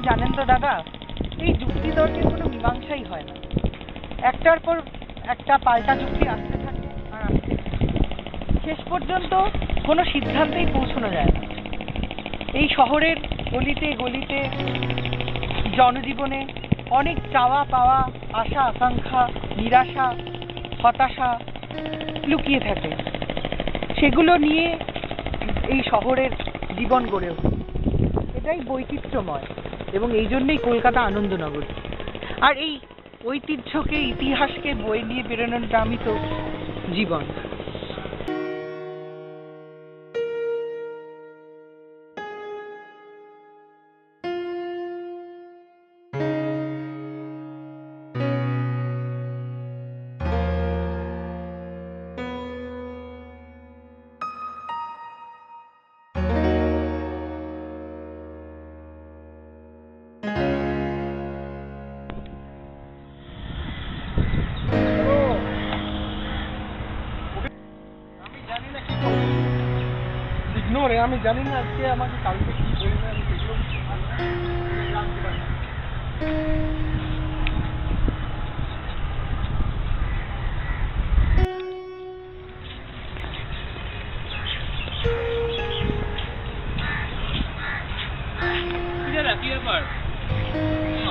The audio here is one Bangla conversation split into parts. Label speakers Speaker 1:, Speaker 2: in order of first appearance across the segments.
Speaker 1: জানেন তো দাদা, এই যুক্তি তর্কের কোনো মীমাংসাই হয় না। একটার পর একটা পাল্টা যুক্তি আসতে থাকে আর আসতে থাকে, শেষ পর্যন্ত কোনো সিদ্ধান্তেই পৌঁছানো যায় না। এই শহরের গলিতে গলিতে জনজীবনে অনেক চাওয়া পাওয়া, আশা আকাঙ্ক্ষা, নিরাশা, হতাশা লুকিয়ে থাকে। সেগুলো নিয়ে এই শহরের জীবন গড়ে ওঠে। এটাই বৈচিত্র্যময় এবং এই জন্যই কলকাতা আনন্দনগর। আর এই ঐতিহ্যকে, ইতিহাসকে বয়ে নিয়ে বেরোনোর নামই তো জীবন।
Speaker 2: আমি জানি না আজকে আমাকে কালকে কি বলবে, আমি সেগুলো জানতে পারি।
Speaker 3: কি ব্যাপার?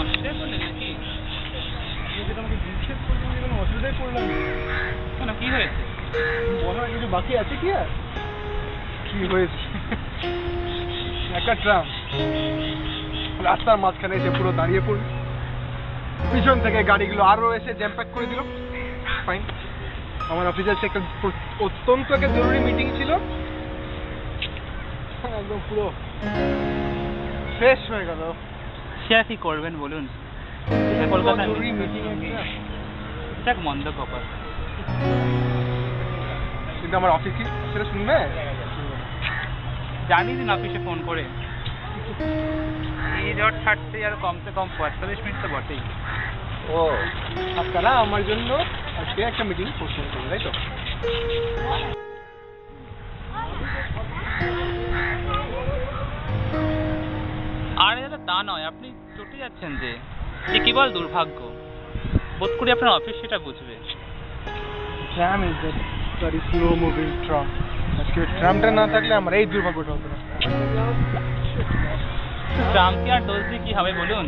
Speaker 3: অসুবিধায় পড়লেন নাকি?
Speaker 2: আমাকে জিজ্ঞেস করলাম যে কোনো অসুবিধায় পড়লাম
Speaker 3: কেন, কি হয়েছে?
Speaker 2: বলার কিছু বাকি আছে কি? আর কি হয়েছে, একটা ট্রাম রাস্তার মাঝখানে এসে পুরো দাঁড়িয়ে পড়ল, পিছন থেকে গাড়িগুলো আরো এসে জ্যাম প্যাক করে দিল। ফাইন, আমার অফিসের একটা অত্যন্ত একটা জরুরি মিটিং ছিল, একদম পুরো শেষ হয়ে গেল।
Speaker 3: সে আর কি করবেন বলুন, কলকাতা
Speaker 2: জরুরি মিটিং
Speaker 3: একটা মন্দ কপাল।
Speaker 2: কিন্তু আমার অফিস কি সেটা শুনবে?
Speaker 3: জানি দিন অফিসে ফোন করে এই ঝড় ছাড়তে আর কমসে কম 45 মিনিট তো বটেই।
Speaker 2: ও আপনারা আমার জন্য আজকে একটা মিটিং পোস্টপোন করবেন, তাই তো?
Speaker 3: আরে দাদা তা নয়, আপনি চটে যাচ্ছেন যে এ কেবল দুর্ভাগ্য। বোধ করি আপনার অফিস সেটা বুঝবে।
Speaker 2: Tram is the very slow moving tram. আজকে ট্রামটা না থাকলে আমার এই দুর্ভাগ্যটা হতো না।
Speaker 3: ট্রামকে আর দোষ দিয়ে কি হবে বলুন?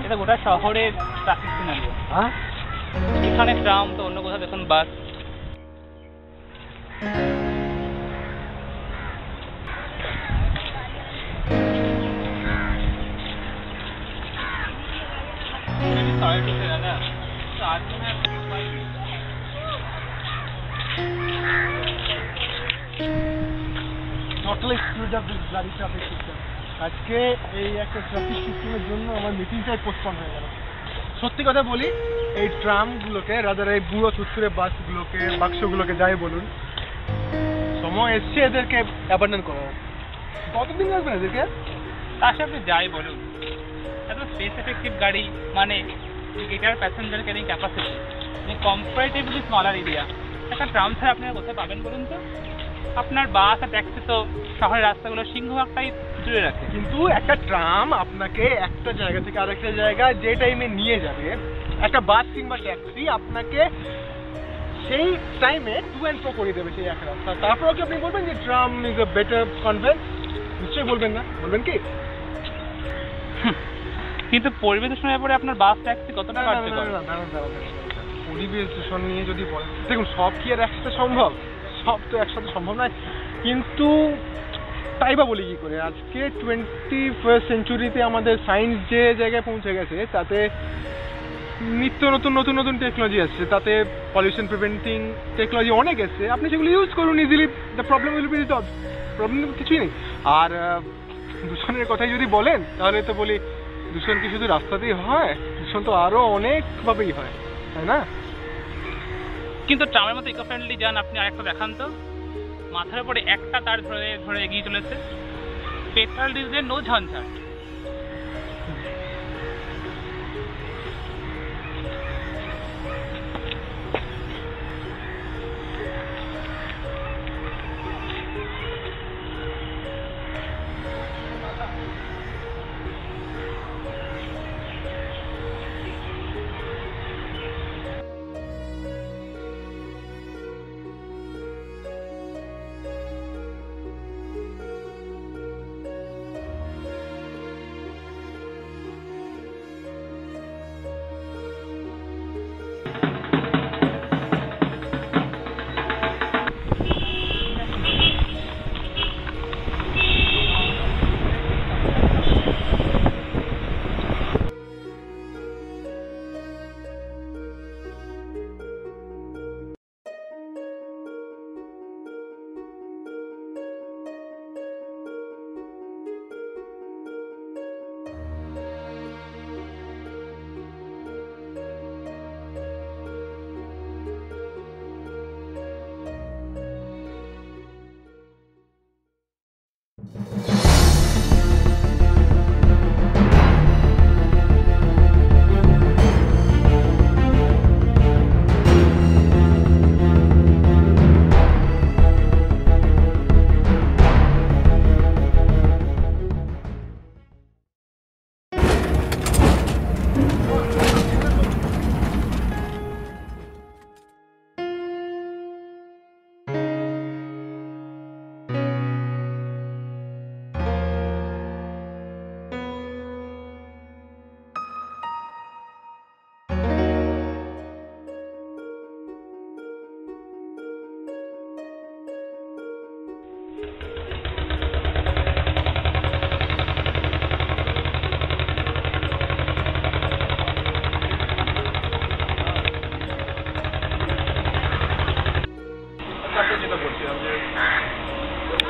Speaker 3: এটা গোটা শহরের ট্রাফিক সিনারিও। এখানে ট্রাম তো অন্য কোথাও দেখুন বাস। Sorry to say দাদা, তো আজ মনে হয়
Speaker 2: আজকে এই একটা ট্রাফিক সিস্টেমের জন্য আমার মিটিংটাই পোস্টপন হয়ে গেল। সত্যি কথা বলি, এই ট্রামগুলোকে, রাদার এই বুড়ো ছুটছুড়ে বাসগুলোকে, বাক্সগুলোকে যাই বলুন, সময় এসছে এদেরকে অ্যাবান্ডন করা। কতদিন লাগবে এদেরকে?
Speaker 3: তার সাথে যাই বলুন, এত স্পেস এফেক্টিভ গাড়ি মানে এটার passenger carrying capacity comparatively smaller area, একটা ট্রাম ছাড়া আপনারা কোথায় পাবেন বলুন তো? আপনার বাস আর ট্যাক্সি তো শহরের রাস্তাগুলো সিংহভাগটাই জুড়ে রাখে।
Speaker 2: কিন্তু একটা ট্রাম আপনাকে একটা জায়গা থেকে আরেকটা জায়গায় যে টাইমে নিয়ে যাবে, একটা বাস কিংবা ট্যাক্সি আপনাকে সেই টাইমে টু অ্যান্ড ফ্রো করে দেবে সেই এক রাস্তা। তারপরেও কি আপনি বলবেন যে tram is a better convince? নিশ্চয়ই বলবেন না। বলবেন কি?
Speaker 3: কিন্তু পরিবেশ দূষণের পরে আপনার বাস ট্যাক্সি কতটা কার্যকর?
Speaker 2: পরিবেশ দূষণ নিয়ে যদি বলেন, দেখুন সব কি আর একসাথে সম্ভব? সব তো একসাথে সম্ভব নয়। কিন্তু তাই বা বলি কি করে, আজকে 21st সেঞ্চুরিতে আমাদের সায়েন্স যে জায়গায় পৌঁছে গেছে, তাতে নিত্য নতুন নতুন নতুন টেকনোলজি আসছে, তাতে পলিউশন প্রিভেন্টিং টেকনোলজি অনেক এসছে। আপনি সেগুলো ইউজ করুন, easily the problem will be resolved. Problem কিছুই নেই। আর দূষণের কথাই যদি বলেন, তাহলে তো বলি দূষণ কি শুধু রাস্তাতেই হয়? দূষণ তো আরো অনেকভাবেই হয়, তাই না?
Speaker 3: কিন্তু ট্রামের মতো ইকো ফ্রেন্ডলি যান আপনি আরেকটা দেখান তো, মাথার উপরে একটা তার ধরে ধরে এগিয়ে চলেছে, পেট্রোল ডিজেলের নো ঝঞ্ঝাট।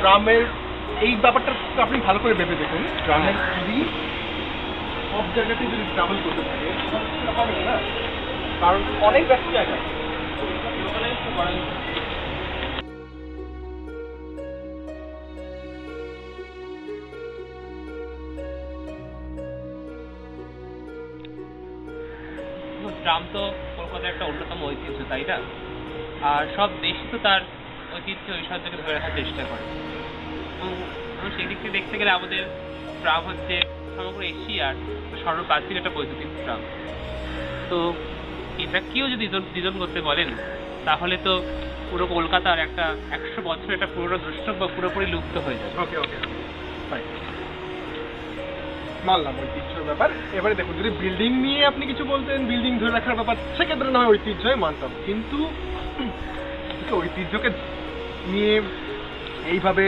Speaker 2: ট্রামের এই ব্যাপারটা আপনি ভালো করে ভেবে দেখুন। ট্রামের যদি সব জায়গাতেই যদি ট্রাভেল করতে থাকে হবে না, কারণ অনেক ব্যস্ত জায়গা।
Speaker 3: ট্রাম তো কলকাতার একটা অন্যতম ঐতিহ্য, তাই না? আর সব দেশ তো তার ঐতিহ্য ঐশ্বর্যকে ধরে রাখার চেষ্টা করে। এবং সেই দিক থেকে দেখতে গেলে আমাদের ট্রাম হচ্ছে সমগ্র এশিয়ার সর্বপ্রাচীন একটা বৈদ্যুতিক ট্রাম। তো এটা কেউ যদি দ্বিধন করতে বলেন তাহলে তো পুরো কলকাতার একটা 100 বছর একটা পুরো দ্রষ্টব্য পুরোপুরি লুপ্ত হয়ে যাবে।
Speaker 2: ওকে ওকে মানলাম ঐতিহ্যের ব্যাপার। এবারে দেখুন, যদি বিল্ডিং নিয়ে আপনি কিছু বলতেন, বিল্ডিং ধরে রাখার ব্যাপার, সেক্ষেত্রে না হয় ঐতিহ্যই মানতাম, কিন্তু ঐতিহ্যকে নিয়ে এইভাবে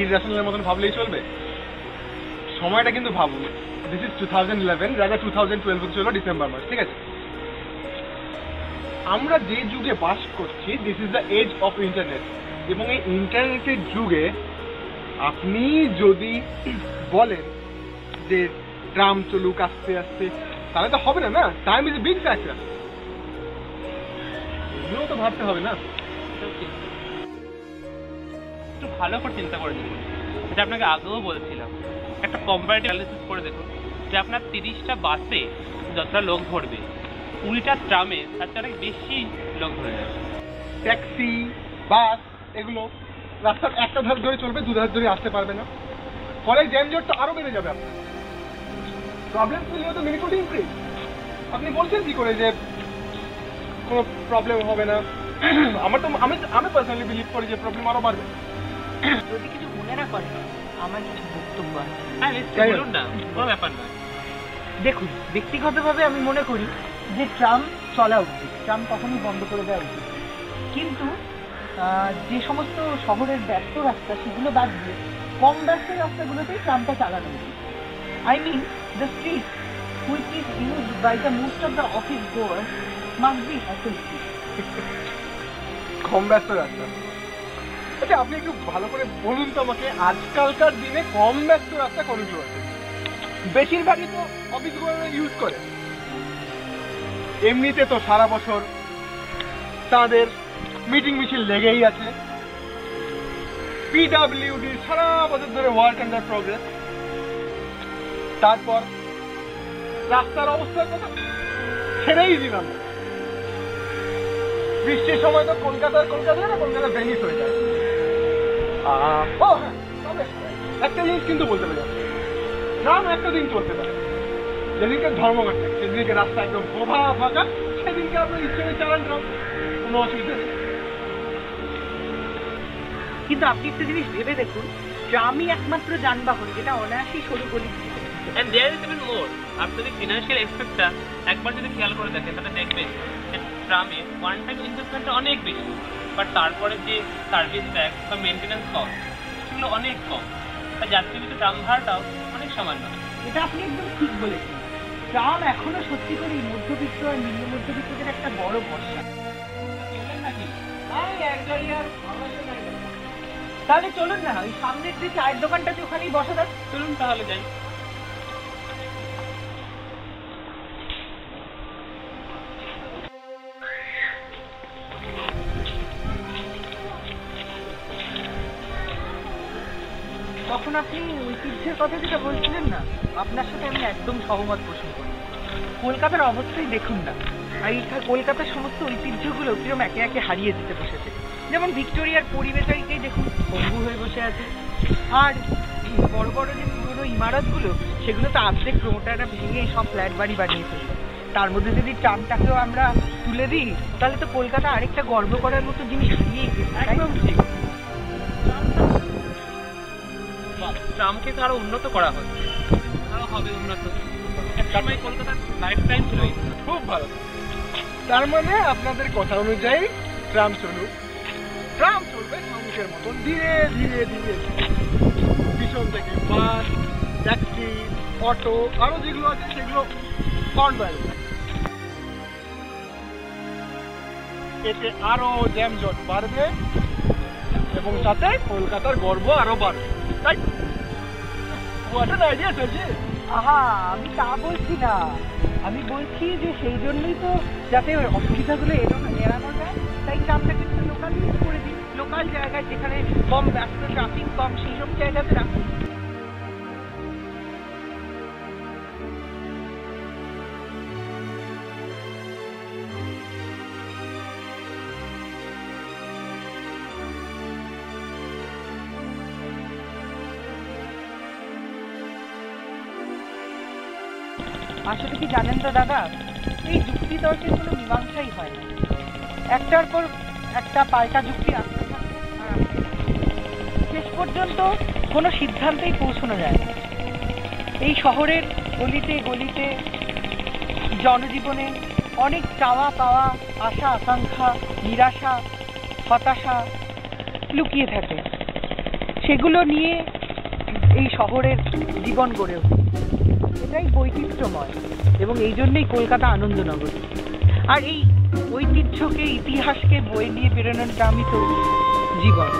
Speaker 2: ইররেশনালের মতন ভাবলেই চলবে? সময়টা কিন্তু ভাবুন, দিস ইজ 2011, রাজা 2012 ছিল ডিসেম্বর মাস, ঠিক আছে? আমরা যে যুগে বাস করছি, this is the age of internet. এবং এই ইন্টারনেটের যুগে আপনি যদি বলেন যে ট্রাম চলুক আস্তে আস্তে, তাহলে তো হবে না। Time is a big factor, এগুলোও তো ভাবতে হবে না?
Speaker 3: একটু ভালো করে চিন্তা করে দেখুন, যেটা আপনাকে আগেও বলছিলাম, একটা কম্পারেটিভ অ্যানালিসিস করে দেখুন যে আপনার 30টা বাসে যতটা লোক ধরবে, 20টা ট্রামে তার চেয়ে অনেক বেশি লোক ধরে যাবে।
Speaker 2: ট্যাক্সি, বাস, এগুলো রাস্তার একটা ধার ধরে চলবে, দু ধার ধরে আসতে পারবে না, ফলে জ্যামজট তো আরো বেড়ে যাবে। আপনার প্রবলেম তো মিনিকুল ইনক্রিজ। আপনি বলছেন কি করে যে কোনো প্রবলেম হবে না? আমি পার্সোনালি বিলিভ করি যে প্রবলেম আরো বাড়বে।
Speaker 1: যদি কিছু মনে না করে, আমার কিছু বক্তব্য আছে।
Speaker 3: হ্যাঁ নিশ্চয়ই, বলুন না, কোনো ব্যাপার নয়।
Speaker 1: দেখুন, ব্যক্তিগতভাবে আমি মনে করি যে ট্রাম চলা উচিত, ট্রাম কখনোই বন্ধ করে দেওয়া উচিত। কিন্তু যে সমস্ত শহরের ব্যস্ত রাস্তা সেগুলো বাদ দিয়ে কম ব্যস্ত রাস্তাগুলোতেই ট্রামটা চালানো উচিত। I mean, the street which is used by the most of the office goers must be hassle-free.
Speaker 2: কম ব্যস্ত রাস্তা? আচ্ছা, আপনি একটু ভালো করে বলুন তো আমাকে, আজকালকার দিনে কম ব্যস্ত রাস্তা কোনগুলো আছে? বেশিরভাগই তো অফিস গোয়াররা ইউজ করে। এমনিতে তো সারা বছর তাদের মিটিং মিছিল লেগেই আছে। পিডব্লিউডি সারা বছর ধরে ওয়ার্ক আন্ডার প্রোগ্রেস। তারপর রাস্তার অবস্থার কথা ছেড়েই দিলাম, বৃষ্টির সময় তো কলকাতা ভেঙে হয়ে যায়। ও হ্যাঁ, তবে একটা জিনিস কিন্তু বলতে পারি, ট্রাম একটা দিন চলতে পারে, যেদিনকে ধর্মঘট থাকে, সেদিনকে রাস্তা একদম ফাঁকা, সেদিনকে আপনার ইচ্ছে করে চালান ট্রাম, কোনো অসুবিধা নেই।
Speaker 1: কিন্তু আপনি একটা জিনিস ভেবে দেখুন, ট্রামই একমাত্র যানবাহন যেটা অনায়াসেই সরু গলি।
Speaker 3: And there is even more. আপনি যদি ফিনান্সিয়াল এসপেক্টটা একবার যদি খেয়াল করে দেখেন, তাহলে দেখবেন যে ট্রামে ওয়ান টাইম ইনভেস্টমেন্টটা অনেক বেশি, বাট তারপরে যে সার্ভিস ট্যাক্স বা মেনটেন্যান্স কস্ট সেগুলো অনেক কম, আর যাত্রীবিত ট্রাম ভাড়াটাও অনেক সামান্য।
Speaker 1: এটা আপনি একদম ঠিক বলেছেন। ট্রাম এখনো সত্যি করে মধ্যবিত্ত আর নিম্ন মধ্যবিত্তদের একটা বড় ভরসা। তাহলে চলুন না, ওই সামনের যে চায়ের দোকানটাতে ওখানেই বসা যাক।
Speaker 3: চলুন তাহলে যাই।
Speaker 1: তখন আপনি ঐতিহ্যের কথা যেটা বলছিলেন না, আপনার সাথে আমি একদম সহমত পোষণ করি। কলকাতার অবস্থাই দেখুন না, আর এই কলকাতার সমস্ত ঐতিহ্যগুলো কিরকম একে একে হারিয়ে যেতে বসেছে। যেমন ভিক্টোরিয়ার পরিবেশটাকেই দেখুন পঙ্গু হয়ে বসে আছে, আর বড় বড় যে পুরোনো ইমারতগুলো সেগুলো তো অর্ধেক প্রমোটাররা ভেঙে সব ফ্ল্যাট বাড়ি বানিয়ে ফেলবে। তার মধ্যে যদি ট্রামটাকেও আমরা তুলে দিই, তাহলে তো কলকাতা আরেকটা গর্ব করার মতো জিনিস হারিয়েই গেছে।
Speaker 3: একদম ঠিক। ট্রামকে তো আরো উন্নত করা হচ্ছে, আরো হবে উন্নত। একসময় কলকাতার লাইফ টাইম ছিল
Speaker 2: খুব ভালো। তার মানে আপনাদের কথা অনুযায়ী ট্রাম চলুক, ট্রাম চলবে মানুষের মতন ধীরে ধীরে ধীরে, পিছন থেকে বাস, ট্যাক্সি, অটো, আরো যেগুলো আছে সেগুলো হর্ন বাজবে। এতে আরো জ্যামজট বাড়বে এবং তাতে কলকাতার গর্ব আরো বাড়বে, তাই হোয়াট অ্যান আইডিয়া চলছে।
Speaker 1: আহা, আমি তা বলছি না, আমি বলছি যে সেই জন্যই তো যাতে ওই অসুবিধাগুলো এড়ানো যায়, তাই ট্রামটাকে একটু লোকাল ইউজ করে দিই, লোকাল জায়গায় যেখানে কম ব্যস্ত, ট্রাফিক কম, সেই সব জায়গাতে রাখি। আসলে কি জানেন তো দাদা, এই যুক্তি তর্কের কোনো মীমাংসাই হয় না, একটার পর একটা পাল্টা যুক্তি আসতে থাকে আর আসতে থাকে। শেষ পর্যন্ত কোনো সিদ্ধান্তেই পৌঁছানো যায় না। এই শহরের গলিতে গলিতে জনজীবনে অনেক চাওয়া পাওয়া, আশা আকাঙ্ক্ষা, নিরাশা, হতাশা লুকিয়ে থাকে। সেগুলো নিয়ে এই শহরের জীবন গড়ে ওঠে। এটাই বৈচিত্র্যময় এবং এই জন্যই কলকাতা আনন্দনগর। আর এই ঐতিহ্যকে, ইতিহাসকে বয়ে নিয়ে বেরোনোর নামই তো জীবন।